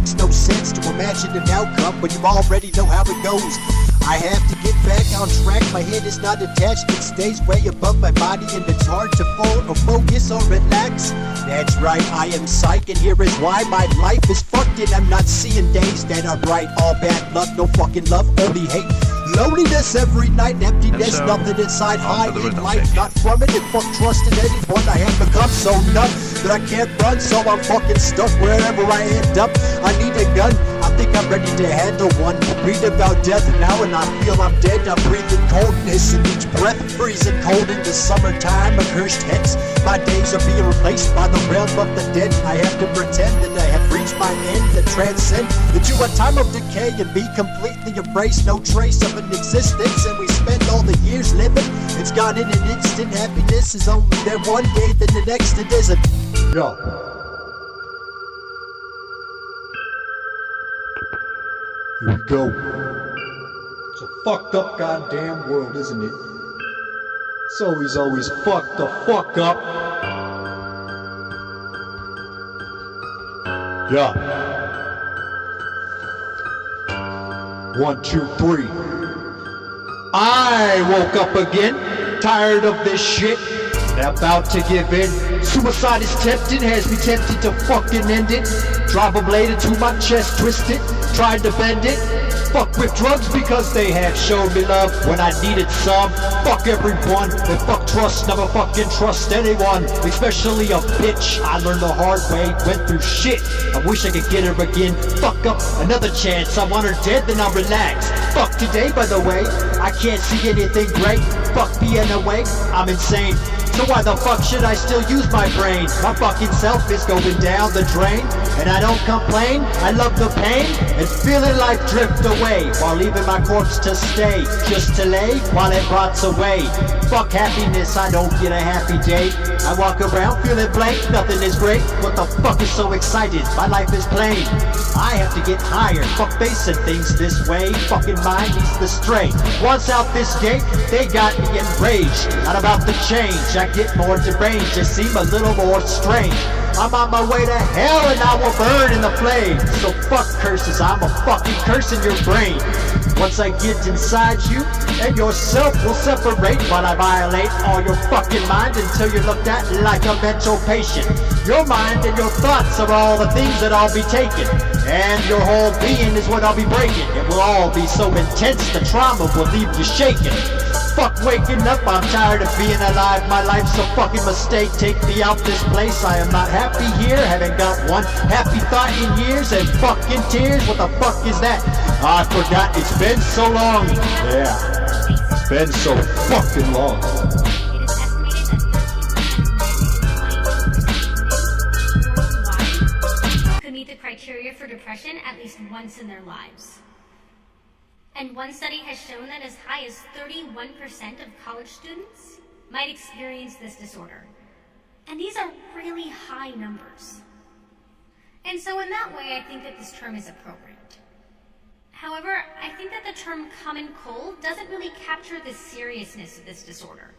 makes no sense to imagine an outcome when you already know how it goes. I have to get back on track, my head is not attached, it stays way above my body and it's hard to fall or focus or relax. That's right, I am psych and here is why my life is fucked and I'm not seeing days that are bright. All bad luck, no fucking love, only hate. Loneliness every night, emptiness, nothing inside, hiding life, not from it, and fuck trusting anyone. I have become so numb that I can't run, so I'm fucking stuck wherever I end up. I need a gun, I think I'm ready to handle one. Read about death now and I feel I'm dead. I'm breathing coldness in each breath, freezing cold in the summertime, a cursed hex. My days are being replaced by the realm of the dead. I have to pretend that I have reached my end, to transcend into a time of decay and be completely embraced. No trace of an existence, and we spend all the years living. It's gone in an instant. Happiness is only there one day, then the next it isn't. Yo. Here we go. It's a fucked up goddamn world, isn't it? It's always fucked the fuck up. Yeah. 1, 2, 3. I woke up again, tired of this shit, and about to give in. Suicide is tempting, has me tempted to fucking end it. Drive a blade into my chest, twist it, tried to bend it. Fuck with drugs because they have showed me love when I needed some. Fuck everyone, and fuck trust, never fucking trust anyone, especially a bitch. I learned the hard way, went through shit, I wish I could get her again. Fuck up, another chance, I want her dead, then I'll relax. Fuck today, by the way, I can't see anything great. Fuck being awake, I'm insane. So why the fuck should I still use my brain? My fucking self is going down the drain, and I don't complain, I love the pain, and feeling life drift away, while leaving my corpse to stay, just to lay, while it rots away. Fuck happiness, I don't get a happy day. I walk around feeling blank, nothing is great. What the fuck is so excited? My life is plain. I have to get higher, fuck facing things this way. Fucking mind needs to stray. Once out this gate, they got me enraged. Not about to change, I get more deranged, just seem a little more strange. I'm on my way to hell and I will burn in the flames. So fuck curses, I'm a fucking curse in your brain. Once I get inside you, and yourself will separate while I violate all your fucking mind until you're looked at like a mental patient. Your mind and your thoughts are all the things that I'll be taking, and your whole being is what I'll be breaking. It will all be so intense, the trauma will leave you shaking. Fuck waking up, I'm tired of being alive. My life's a fucking mistake, take me out this place. I am not happy here, haven't got one happy thought in years. And fucking tears, what the fuck is that? I forgot, it's been so long. Yeah, it's been so fucking long. Could meet the criteria for depression at least once in their lives. And one study has shown that as high as 31% of college students might experience this disorder. And these are really high numbers. And so in that way, I think that this term is appropriate. However, I think that the term common cold doesn't really capture the seriousness of this disorder.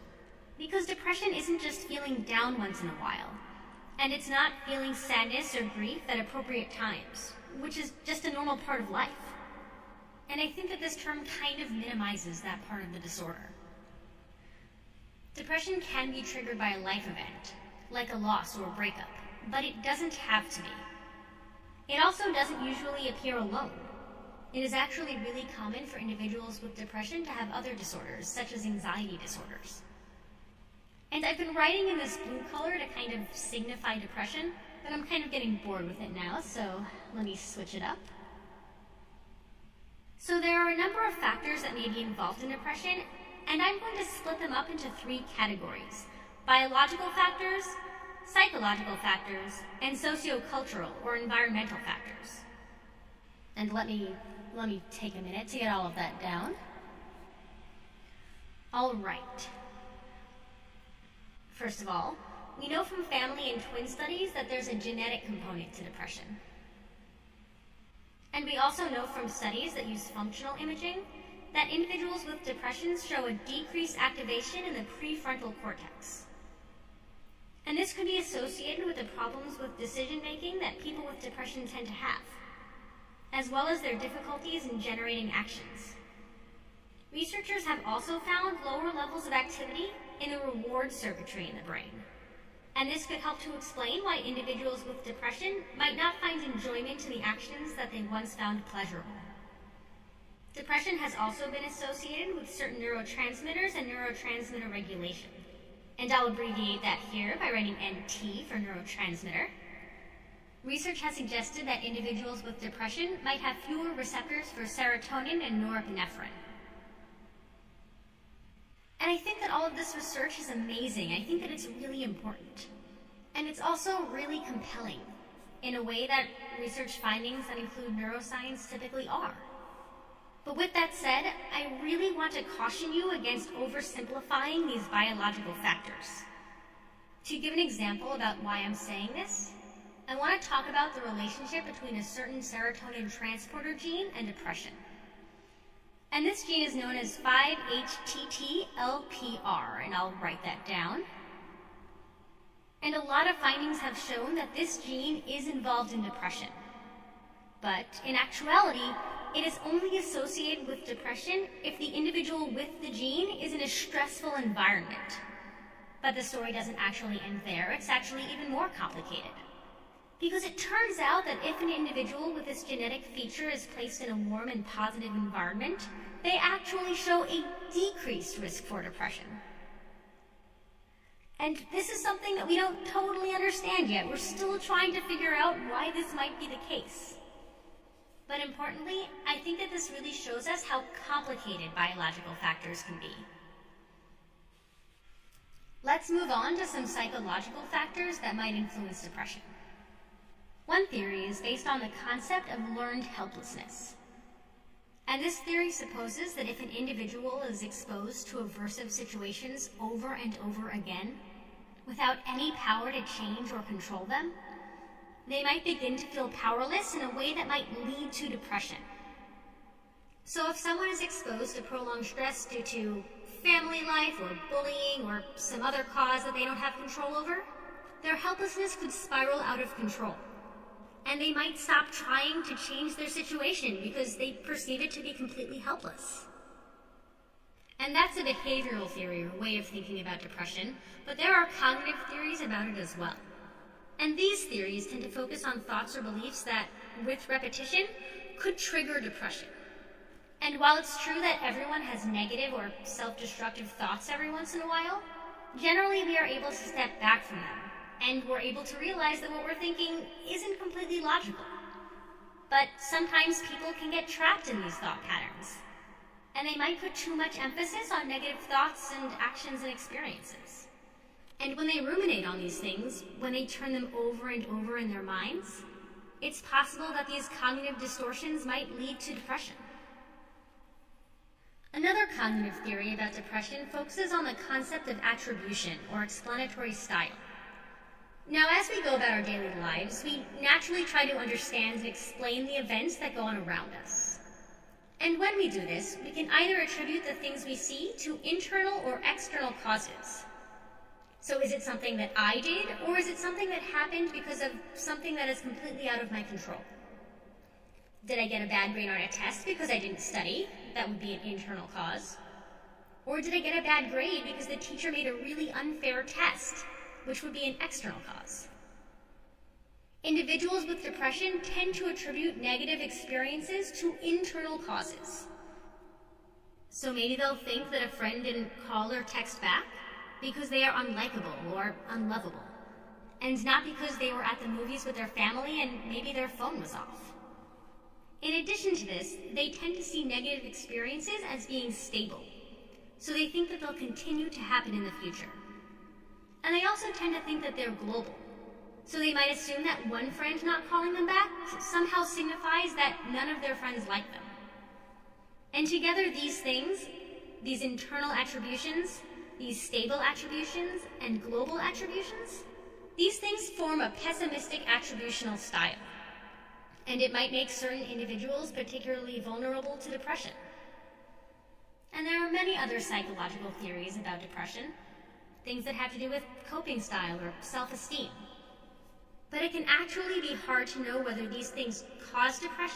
Because depression isn't just feeling down once in a while. And it's not feeling sadness or grief at appropriate times, which is just a normal part of life. And I think that this term kind of minimizes that part of the disorder. Depression can be triggered by a life event, like a loss or a breakup, but it doesn't have to be. It also doesn't usually appear alone. It is actually really common for individuals with depression to have other disorders, such as anxiety disorders. And I've been writing in this blue color to kind of signify depression, but I'm kind of getting bored with it now, so let me switch it up. So there are a number of factors that may be involved in depression, and I'm going to split them up into 3 categories: biological factors, psychological factors, and sociocultural or environmental factors. And let me take a minute to get all of that down. All right. First of all, we know from family and twin studies that there's a genetic component to depression. And we also know from studies that use functional imaging that individuals with depressions show a decreased activation in the prefrontal cortex. And this could be associated with the problems with decision making that people with depression tend to have. as well as their difficulties in generating actions. Researchers have also found lower levels of activity in the reward circuitry in the brain, and this could help to explain why individuals with depression might not find enjoyment in the actions that they once found pleasurable. Depression has also been associated with certain neurotransmitters and neurotransmitter regulation, and I'll abbreviate that here by writing NT for neurotransmitter. Research has suggested that individuals with depression might have fewer receptors for serotonin and norepinephrine. And I think that all of this research is amazing. I think that it's really important. And it's also really compelling in a way that research findings that include neuroscience typically are. But with that said, I really want to caution you against oversimplifying these biological factors. To give an example about why I'm saying this, I want to talk about the relationship between a certain serotonin transporter gene and depression. And this gene is known as 5-HTT-LPR, and I'll write that down. And a lot of findings have shown that this gene is involved in depression. But in actuality, it is only associated with depression if the individual with the gene is in a stressful environment. But the story doesn't actually end there. It's actually even more complicated. Because it turns out that if an individual with this genetic feature is placed in a warm and positive environment, they actually show a decreased risk for depression. And this is something that we don't totally understand yet. We're still trying to figure out why this might be the case. But importantly, I think that this really shows us how complicated biological factors can be. Let's move on to some psychological factors that might influence depression. One theory is based on the concept of learned helplessness. And this theory supposes that if an individual is exposed to aversive situations over and over again, without any power to change or control them, they might begin to feel powerless in a way that might lead to depression. So if someone is exposed to prolonged stress due to family life or bullying or some other cause that they don't have control over, their helplessness could spiral out of control. And they might stop trying to change their situation because they perceive it to be completely helpless. And that's a behavioral theory or way of thinking about depression, but there are cognitive theories about it as well. And these theories tend to focus on thoughts or beliefs that, with repetition, could trigger depression. And while it's true that everyone has negative or self-destructive thoughts every once in a while, generally we are able to step back from them. And we're able to realize that what we're thinking isn't completely logical. But sometimes people can get trapped in these thought patterns, and they might put too much emphasis on negative thoughts and actions and experiences. And when they ruminate on these things, when they turn them over and over in their minds, it's possible that these cognitive distortions might lead to depression. Another cognitive theory about depression focuses on the concept of attribution or explanatory style. Now, as we go about our daily lives, we naturally try to understand and explain the events that go on around us. And when we do this, we can either attribute the things we see to internal or external causes. So is it something that I did, or is it something that happened because of something that is completely out of my control? Did I get a bad grade on a test because I didn't study? That would be an internal cause. Or did I get a bad grade because the teacher made a really unfair test, which would be an external cause? Individuals with depression tend to attribute negative experiences to internal causes. So maybe they'll think that a friend didn't call or text back because they are unlikable or unlovable, and not because they were at the movies with their family and maybe their phone was off. In addition to this, they tend to see negative experiences as being stable, so they think that they'll continue to happen in the future. And they also tend to think that they're global. So they might assume that one friend not calling them back somehow signifies that none of their friends like them. And together these things, these internal attributions, these stable attributions, and global attributions, these things form a pessimistic attributional style. And it might make certain individuals particularly vulnerable to depression. And there are many other psychological theories about depression, things that have to do with coping style or self-esteem. But it can actually be hard to know whether these things cause depression